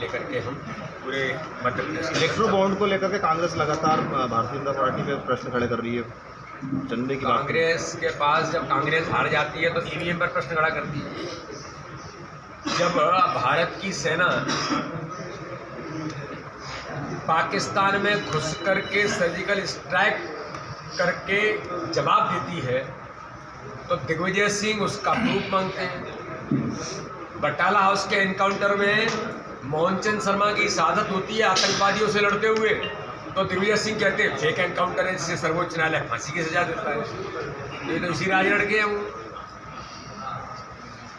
लेकर के हम पूरे मध्य प्रदेश इलेक्ट्रो बॉन्ड को लेकर के कांग्रेस लगातार भारतीय जनता पार्टी पे प्रश्न खड़े कर रही है। चंदे की कांग्रेस के पास जब कांग्रेस हार जाती है तो ईवीएम पर प्रश्न खड़ा करती है। जब भारत की सेना पाकिस्तान में घुस करके सर्जिकल स्ट्राइक करके जवाब देती है तो दिग्विजय सिंह उसका प्रूफ मांगते हैं। बटाला हाउस के एनकाउंटर में मोहनचंद शर्मा की शहादत होती है आतंकवादियों से लड़ते हुए, तो दिग्विजय सिंह कहते हैं फेक एनकाउंटर है जिससे सर्वोच्च न्यायालय फांसी की सजा देता है। ये तो इसी राज लड़के हैं वो।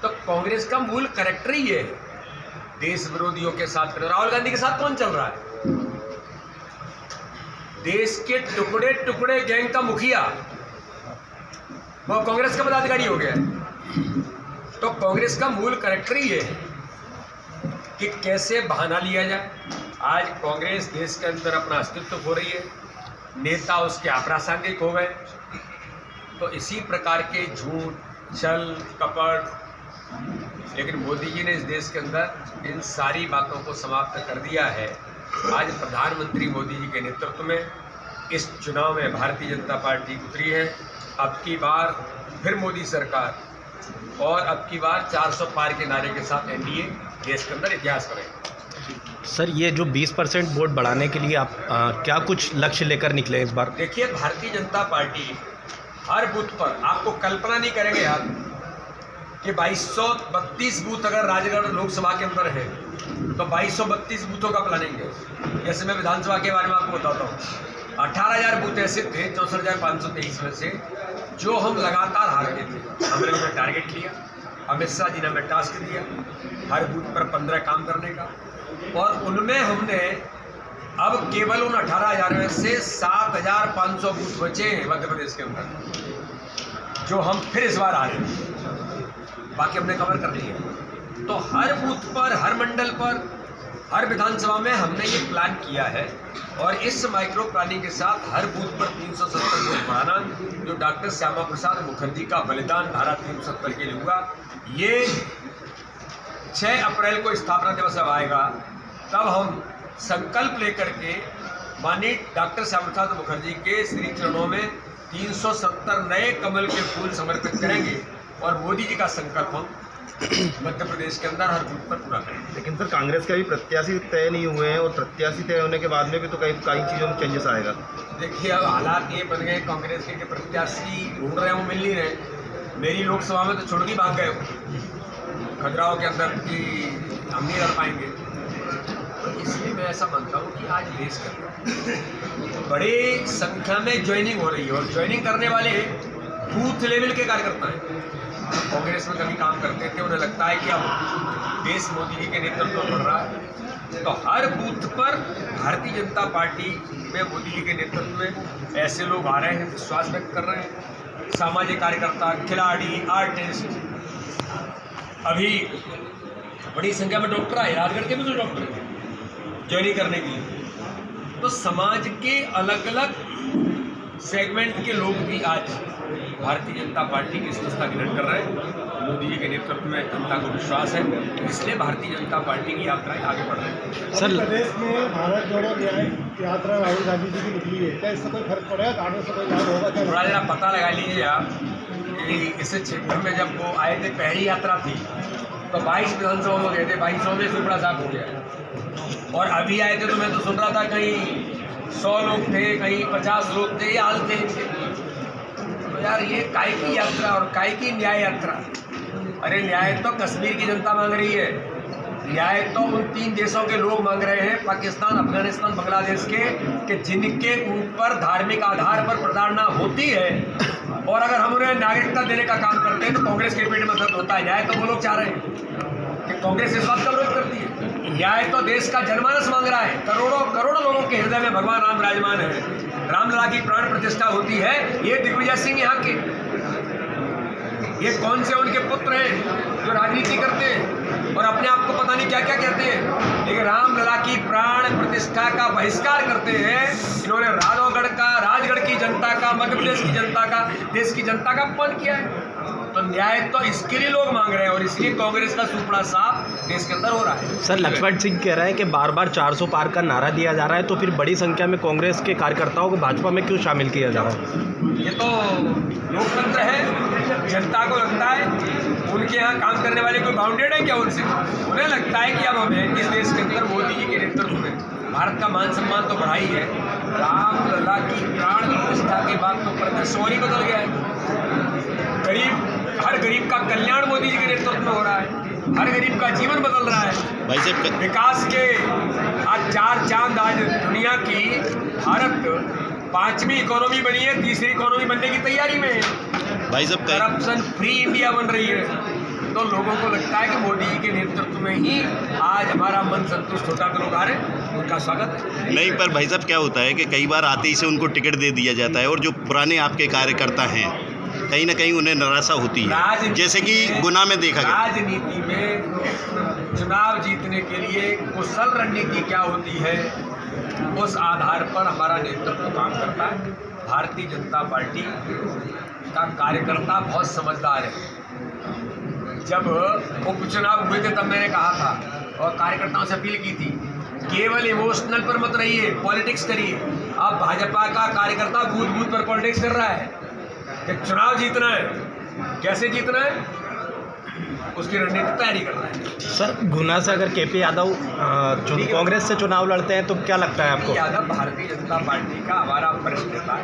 तो कांग्रेस का मूल कैरेक्टर ही है देश विरोधियों के साथ। राहुल गांधी के साथ कौन चल रहा है? देश के टुकड़े टुकड़े गैंग का मुखिया वो कांग्रेस का पदाधिकारी हो गया। तो कांग्रेस का मूल कैरेक्टर ही है कि कैसे बहाना लिया जाए। आज कांग्रेस देश के अंदर अपना अस्तित्व खो रही है, नेता उसके अप्रासंगिक हो गए। तो इसी प्रकार के झूठ छल कपट, लेकिन मोदी जी ने इस देश के अंदर इन सारी बातों को समाप्त कर दिया है। आज प्रधानमंत्री मोदी जी के नेतृत्व में इस चुनाव में भारतीय जनता पार्टी उतरी है। अब की बार फिर मोदी सरकार और अब की बार 400 पार के नारे के साथ एनडीए देश के अंदर इतिहास करेगा। सर, ये जो 20% वोट बढ़ाने के लिए आप क्या कुछ लक्ष्य लेकर निकले इस बार? देखिए, भारतीय जनता पार्टी हर बूथ पर, आपको कल्पना नहीं करेंगे यार कि 2232 बूथ अगर राजगढ़ लोकसभा के अंदर है तो 2232 बूथों का प्लानिंग है। जैसे मैं विधानसभा के बारे में आपको बताता हूँ, 18,000 बूथ ऐसे थे 64,523 में से जो हम लगातार हार गए थे। हमने उन्हें टारगेट लिया, अमित शाह जी ने हमें टास्क दिया हर बूथ पर 15 काम करने का, और उनमें हमने अब केवल उन 18,000 में से 7,500 बूथ बचे हैं मध्य प्रदेश के अंदर जो हम फिर इस बार आ रहे हैं, बाकी हमने कवर कर लिया। तो हर बूथ पर, हर मंडल पर, हर विधानसभा में हमने ये प्लान किया है, और इस माइक्रो प्लानिंग के साथ हर बूथ पर 370 वोट बढ़ाना, जो डॉक्टर श्यामा प्रसाद मुखर्जी का बलिदान धारा 370 के लिए हुआ। ये 6 अप्रैल को स्थापना दिवस अब आएगा, तब हम संकल्प लेकर के माननीय डॉक्टर श्यामा प्रसाद मुखर्जी के श्री चरणों में 370 नए कमल के फूल समर्पित करेंगे, और मोदी जी का संकल्प हम मध्य प्रदेश के अंदर हर बूथ पर पूरा करेंगे। लेकिन सर, कांग्रेस के अभी प्रत्याशी तय नहीं हुए हैं, और प्रत्याशी तय होने के बाद में भी तो कई चीज़ों में चेंजेस आएगा। देखिए, अब हालात ये बन गए कांग्रेस के प्रत्याशी ढूंढ रहे हैं, वो मिल नहीं रहे। मेरी लोकसभा में तो छोड़ के भाग गए खजुराहो के अंदर कि हम नहीं लड़ पाएंगे। तो इसलिए मैं ऐसा मानता हूँ कि आज देश के अंदर बड़ी संख्या में ज्वाइनिंग हो रही है, और ज्वाइनिंग करने वाले बूथ लेवल के कार्यकर्ता हैं। कांग्रेस में कभी काम करते थे, उन्हें लगता है कि अब देश मोदी जी के नेतृत्व में बढ़ रहा है, तो हर बूथ पर भारतीय जनता पार्टी में मोदी जी के नेतृत्व में ऐसे लोग आ रहे हैं, विश्वास व्यक्त कर रहे हैं। सामाजिक कार्यकर्ता, खिलाड़ी, आर्टिस्ट, अभी बड़ी संख्या में डॉक्टर आए, राजगढ़ के भी तो डॉक्टर हैं ज्वाइनिंग करने के लिए। तो समाज के अलग अलग सेगमेंट के लोग भी आज भारतीय जनता पार्टी की संस्था ग्रहण कर रहे हैं। मोदी जी के नेतृत्व में जनता को विश्वास है, इसलिए भारतीय जनता पार्टी की यात्राएं आगे बढ़ रही हैं। सर, प्रदेश में भारत जोड़ो न्याय यात्रा राहुल गांधी जी की निकली है, क्या इससे कोई फर्क पड़ेगा? कांग्रेस से कोई लाभ होगा क्या? थोड़ा जरा पता लगा लीजिए आप कि इस क्षेत्र में जब वो आए थे, पहली यात्रा थी तो 22 विधानसभा में गए थे, 22 में से बड़ा साफ हो गया। और अभी आए थे तो मैं तो सुन रहा था कहीं 100 लोग थे, कहीं 50 लोग थे, ये हाल थे। तो यार, ये काय की यात्रा और काय की न्याय यात्रा? अरे न्याय तो कश्मीर की जनता मांग रही है, न्याय तो उन 3 देशों के लोग मांग रहे हैं, पाकिस्तान, अफगानिस्तान, बांग्लादेश के, कि जिनके ऊपर धार्मिक आधार पर प्रताड़ना होती है, और अगर हम उन्हें नागरिकता देने का काम करते हैं तो कांग्रेस के पेट में दर्द होता है। न्याय तो वो लोग चाह रहे हैं कि कांग्रेस इस बात का विरोध करती है। न्याय तो देश का जनमानस मांग रहा है, करोड़ों करोड़ों लोगों के हृदय में भगवान राम विराजमान है, रामलला की प्राण प्रतिष्ठा होती है। ये दिग्विजय सिंह यहाँ के, ये कौन से उनके पुत्र हैं जो राजनीति करते हैं और अपने आप को पता नहीं क्या क्या कहते हैं, लेकिन रामलला की प्राण प्रतिष्ठा का बहिष्कार करते हैं। इन्होंने राघवगढ़ का, राजगढ़ की जनता का, मध्य प्रदेश की जनता का, देश की जनता का अपमान किया है। तो न्याय तो इसके लिए लोग मांग रहे हैं, और इसलिए कांग्रेस का सुपड़ा साफ देश के अंदर हो रहा है। सर लक्ष्मण सिंह कह रहे हैं कि बार बार 400 पार का नारा दिया जा रहा है, तो फिर बड़ी संख्या में कांग्रेस के कार्यकर्ताओं को भाजपा में क्यों शामिल किया जा रहा है? ये तो लोकतंत्र है, जनता को लगता है, उनके यहाँ काम करने वाले कोई बाउंडेड है क्या उनसे? उन्हें लगता है कि अब हमें इस देश के अंदर मोदी जी के नेतृत्व में भारत का मान सम्मान तो बढ़ा ही है, राम लला की प्राण प्रतिष्ठा के बाद तो प्रदर्शन ही बदल गया है। हर गरीब का कल्याण मोदी जी के नेतृत्व में हो रहा है, हर गरीब का जीवन बदल रहा है। भाई साहब विकास के आज 4 चांद, आज दुनिया की भारत 5वीं इकोनॉमी बनी है, 3री इकोनॉमी बनने की तैयारी में है। भाई साहब करप्शन फ्री इंडिया बन रही है, तो लोगों को लगता है कि मोदी जी के नेतृत्व में ही आज हमारा मन संतुष्ट होता, तो लोग आ रहे हैं, उनका स्वागत है। नहीं, पर भाई साहब क्या होता है कि कई बार आते ही से उनको टिकट दे दिया जाता है और जो पुराने आपके कार्यकर्ता हैं कहीं ना कहीं उन्हें निराशा होती है, जैसे कि गुना में देखा गया। राजनीति में चुनाव जीतने के लिए कुशल रणनीति क्या होती है, उस आधार पर हमारा नेतृत्व काम करता है। भारतीय जनता पार्टी का कार्यकर्ता बहुत समझदार है। जब उपचुनाव हुए थे तब मैंने कहा था और कार्यकर्ताओं से अपील की थी, केवल इमोशनल पर मत रहिए, पॉलिटिक्स करिए। अब भाजपा का कार्यकर्ता बूथ बूथ पर पॉलिटिक्स कर रहा है कि चुनाव जीतना है, कैसे जीतना है, उसकी रणनीति तैयारी कर रहा है। सर गुना से अगर केपी यादव कांग्रेस से चुनाव लड़ते हैं तो क्या लगता है आपको? यादव भारतीय जनता पार्टी का हमारा वरिष्ठ नेता है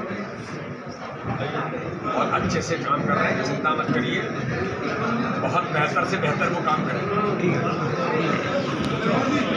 और अच्छे से काम कर रहे हैं, चिंता मत करिए, बहुत बेहतर से बेहतर वो काम करेंगे।